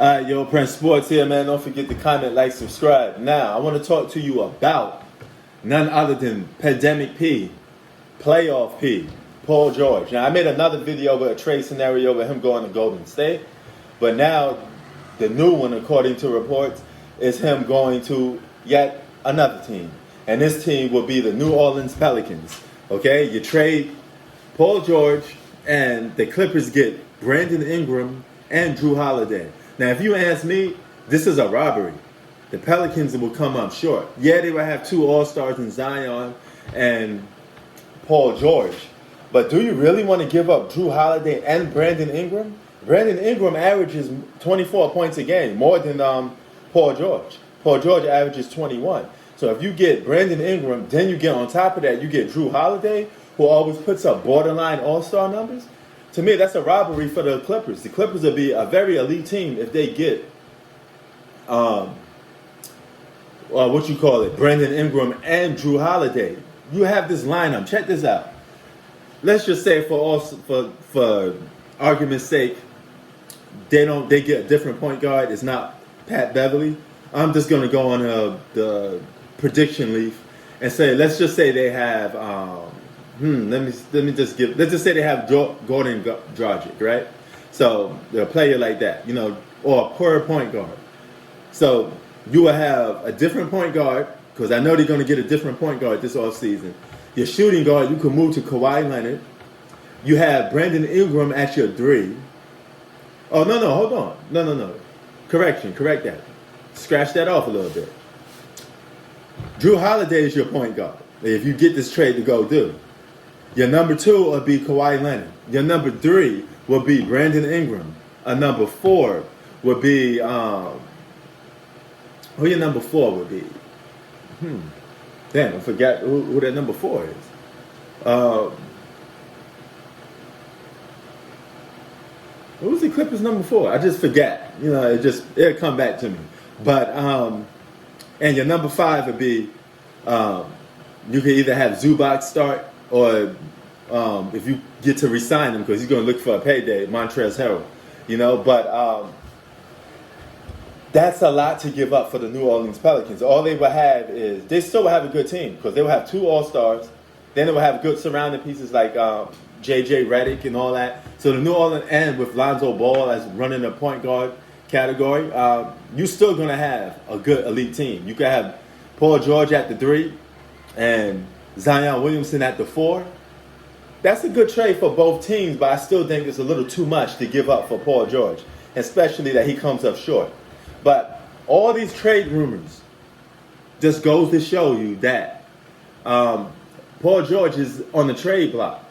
Yo, Prince Sports here, man. Don't forget to comment, like, subscribe. Now, I want to talk to you about none other than Pandemic P, Playoff P, Paul George. Now, I made another video with a trade scenario with him going to Golden State, but now the new one, according to reports, is him going to yet another team. And this team will be the New Orleans Pelicans. Okay, you trade Paul George, and the Clippers get Brandon Ingram and Drew Holiday. Now, if you ask me, this is a robbery. The Pelicans will come up short. Yeah, they will have two All-Stars in Zion and Paul George. But do you really want to give up Drew Holiday and Brandon Ingram? Brandon Ingram averages 24 points a game, more than Paul George. Paul George averages 21. So if you get Brandon Ingram, then you get on top of that, you get Drew Holiday, who always puts up borderline All-Star numbers. To me, that's a robbery for the Clippers. The Clippers will be a very elite team if they get, Brandon Ingram and Drew Holiday. You have this lineup. Check this out. Let's just say, for argument's sake, they get a different point guard. It's not Pat Beverly. I'm just gonna go on the prediction leaf and say, let's just say they have. Let's just say they have Gordon Dragic, right? So they'll play it like that, or per point guard. So you will have a different point guard, because I know they're going to get a different point guard this offseason. Your shooting guard, you can move to Kawhi Leonard. You have Brandon Ingram at your 3. Oh, no, hold on. No. Correct that. Scratch that off a little bit. Drew Holiday is your point guard, if you get this trade to go do. Your number 2 will be Kawhi Leonard. Your number 3 will be Brandon Ingram. A number 4 would be who your number 4 would be? Damn, I forgot who that number 4 is. Who's the Clippers number 4? I just forgot. It'll come back to me. But and your number 5 would be you can either have Zubac start, or if you get to re-sign him, because he's going to look for a payday, Montrezl Harrell. But that's a lot to give up for the New Orleans Pelicans. All they will have is, they still will have a good team, because they will have 2 All-Stars. Then they will have good surrounding pieces like J.J. Redick and all that. So the New Orleans, and with Lonzo Ball as running the point guard category, you're still going to have a good elite team. You can have Paul George at the 3 and Zion Williamson at the 4. That's a good trade for both teams, but I still think it's a little too much to give up for Paul George, especially that he comes up short. But all these trade rumors just goes to show you that Paul George is on the trade block.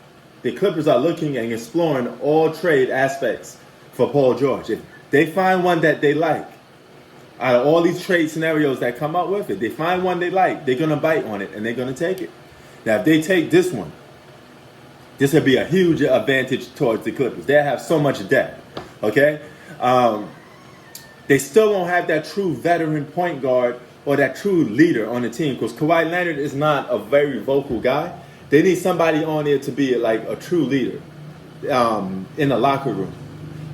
The Clippers are looking and exploring all trade aspects for Paul George. If they find one that they like, out of all these trade scenarios that come up with it, they find one they like, they're going to bite on it and they're going to take it. Now, if they take this one, this would be a huge advantage towards the Clippers. They have so much depth, okay? They still don't have that true veteran point guard or that true leader on the team, because Kawhi Leonard is not a very vocal guy. They need somebody on there to be like a true leader in the locker room.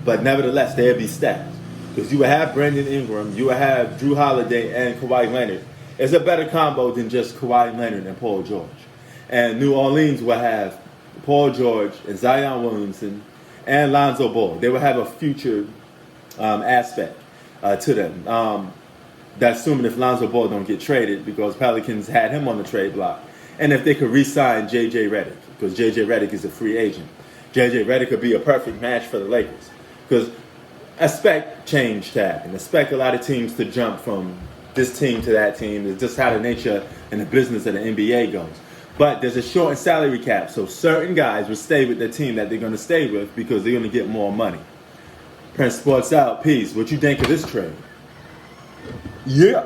But nevertheless, they'll be stacked, because you will have Brandon Ingram, you will have Drew Holiday and Kawhi Leonard. It's a better combo than just Kawhi Leonard and Paul George. And New Orleans will have Paul George and Zion Williamson and Lonzo Ball. They will have a future aspect to them. That's assuming if Lonzo Ball don't get traded, because Pelicans had him on the trade block. And if they could re-sign J.J. Redick, because J.J. Redick is a free agent. J.J. Redick could be a perfect match for the Lakers, because I expect change to happen. I expect a lot of teams to jump from this team to that team. It's just how the nature and the business of the NBA goes. But there's a shortened salary cap, so certain guys will stay with the team that they're going to stay with, because they're going to get more money. Prince Sports out. Peace. What you think of this trade? Yeah.